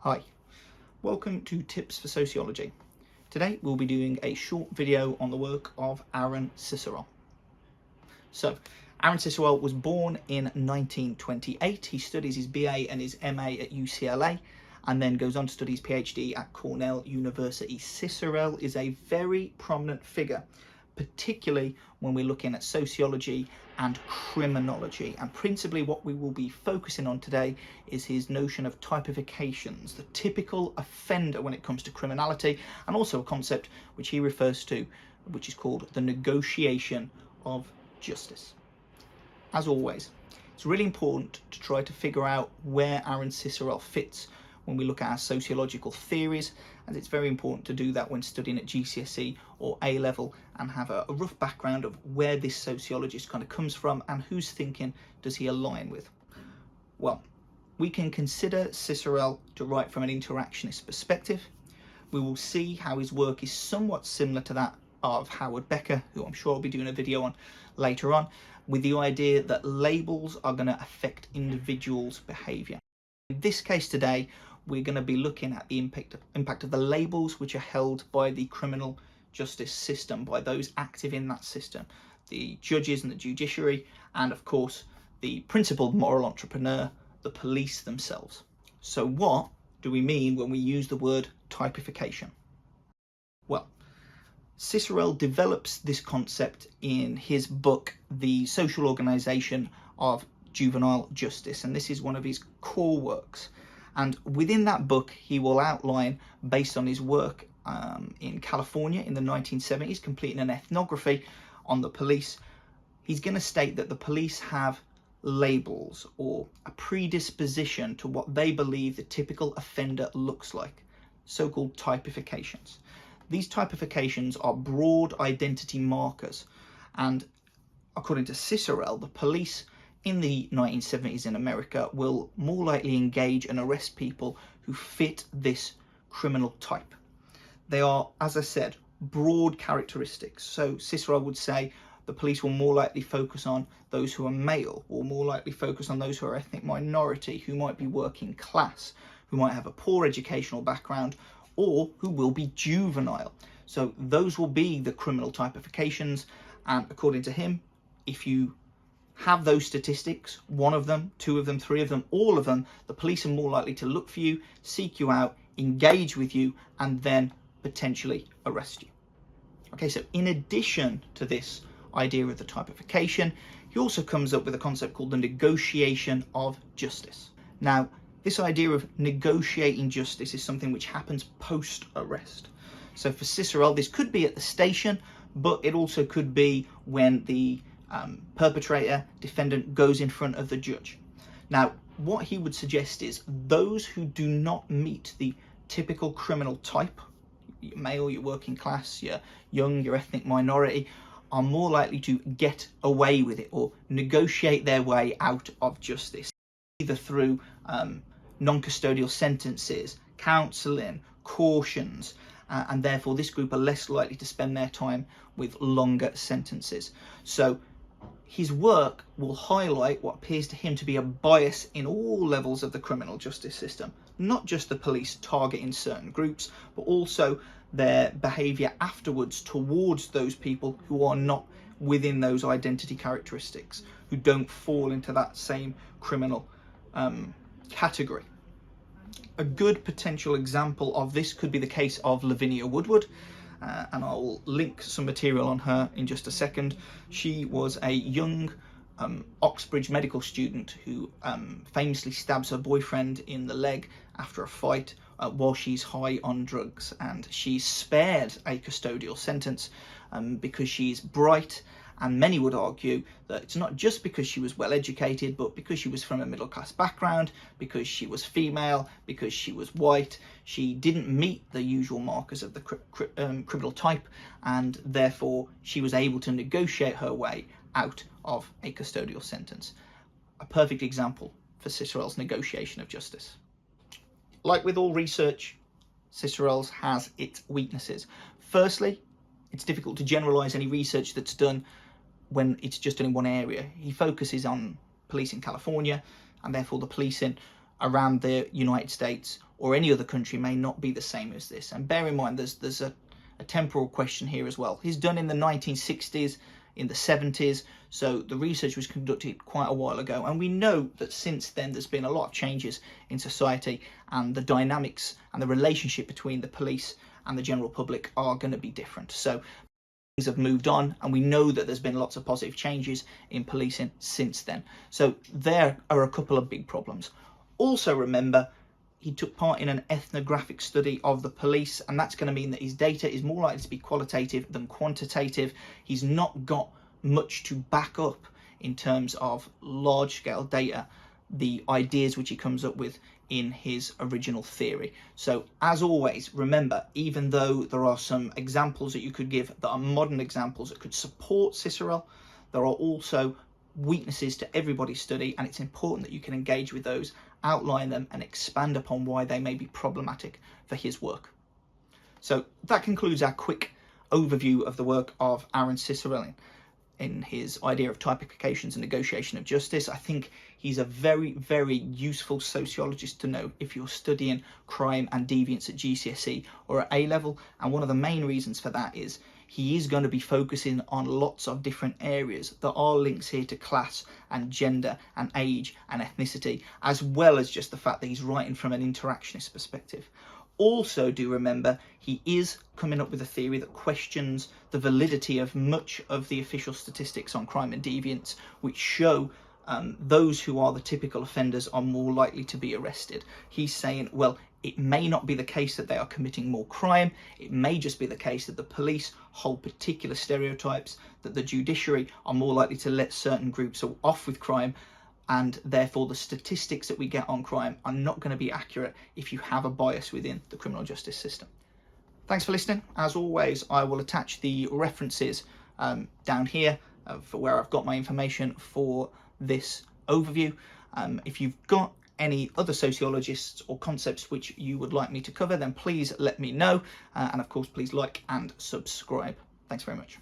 Hi, welcome to Tips for Sociology. Today we'll be doing a short video on the work of Aaron Cicourel. So, Aaron Cicourel was born in 1928. He studies his BA and his MA at UCLA and then goes on to study his PhD at Cornell University. Cicourel is a very prominent figure, particularly when we're looking at sociology and criminology. And principally what we will be focusing on today is his notion of typifications, the typical offender when it comes to criminality, and also a concept which he refers to, which is called the negotiation of justice. As always, it's really important to try to figure out where Aaron Cicourel fits when we look at our sociological theories, and it's very important to do that when studying at GCSE or A level and have a rough background of where this sociologist kind of comes from and whose thinking does he align with. Well, we can consider Cicourel to write from an interactionist perspective. We will see how his work is somewhat similar to that of Howard Becker, who I'm sure I'll be doing a video on later on, with the idea that labels are going to affect individuals' behaviour. In this case today, we're going to be looking at the impact of the labels which are held by the criminal justice system, by those active in that system, the judges and the judiciary, and of course the principled moral entrepreneur, the police themselves. So what do we mean when we use the word typification? Well, Cicourel develops this concept in his book, The Social Organisation of Juvenile Justice, and this is one of his core works. And within that book, he will outline, based on his work in California in the 1970s, completing an ethnography on the police, he's going to state that the police have labels or a predisposition to what they believe the typical offender looks like, so-called typifications. These typifications are broad identity markers, and according to Cicourel, the police in the 1970s in America will more likely engage and arrest people who fit this criminal type. They are, as I said, broad characteristics. So Cicourel would say the police will more likely focus on those who are male, or more likely focus on those who are ethnic minority, who might be working class, who might have a poor educational background, or who will be juvenile. So those will be the criminal typifications, and according to him, if you have those statistics, one of them, two of them, three of them, all of them, the police are more likely to look for you, seek you out, engage with you, and then potentially arrest you. Okay, so in addition to this idea of the typification, he also comes up with a concept called the negotiation of justice. Now, this idea of negotiating justice is something which happens post-arrest. So for Cicourel, this could be at the station, but it also could be when the perpetrator, defendant goes in front of the judge. Now, what he would suggest is those who do not meet the typical criminal type, your male, your working class, your young, your ethnic minority, are more likely to get away with it or negotiate their way out of justice, either through non-custodial sentences, counselling, cautions, and therefore this group are less likely to spend their time with longer sentences. So his work will highlight what appears to him to be a bias in all levels of the criminal justice system, not just the police targeting certain groups, but also their behaviour afterwards towards those people who are not within those identity characteristics, who don't fall into that same criminal category. A good potential example of this could be the case of Lavinia Woodward, and I'll link some material on her in just a second. She was a young Oxbridge medical student who famously stabs her boyfriend in the leg after a fight while she's high on drugs, and she's spared a custodial sentence because she's bright. And many would argue that it's not just because she was well educated, but because she was from a middle class background, because she was female, because she was white, she didn't meet the usual markers of the criminal type, and therefore she was able to negotiate her way out of a custodial sentence. A perfect example for Cicourel's negotiation of justice. Like with all research, Cicourel's has its weaknesses. Firstly, it's difficult to generalize any research that's done when it's just in one area. He focuses on police in California, and therefore the policing around the United States or any other country may not be the same as this. And bear in mind, there's a temporal question here as well. He's done in the 1960s, in the 70s, so the research was conducted quite a while ago, and we know that since then there's been a lot of changes in society, and the dynamics and the relationship between the police and the general public are going to be different. So things have moved on, and we know that there's been lots of positive changes in policing since then. So there are a couple of big problems. Also remember, he took part in an ethnographic study of the police, and that's going to mean that his data is more likely to be qualitative than quantitative. He's not got much to back up in terms of large-scale data, the ideas which he comes up with in his original theory. So as always, remember, even though there are some examples that you could give that are modern examples that could support Cicourel, there are also weaknesses to everybody's study, and it's important that you can engage with those, outline them, and expand upon why they may be problematic for his work. So that concludes our quick overview of the work of Aaron Cicourel in his idea of typifications and negotiation of justice. I think he's a very, very useful sociologist to know if you're studying crime and deviance at GCSE or at A-level, and one of the main reasons for that is he is going to be focusing on lots of different areas. There are links here to class and gender and age and ethnicity, as well as just the fact that he's writing from an interactionist perspective. Also do remember, he is coming up with a theory that questions the validity of much of the official statistics on crime and deviance, which show those who are the typical offenders are more likely to be arrested. He's saying, well, it may not be the case that they are committing more crime. It may just be the case that the police hold particular stereotypes, that the judiciary are more likely to let certain groups off with crime, and therefore the statistics that we get on crime are not going to be accurate if you have a bias within the criminal justice system. Thanks for listening. As always, I will attach the references down here for where I've got my information for this overview. If you've got any other sociologists or concepts which you would like me to cover, then please let me know. And of course, please like and subscribe. Thanks very much.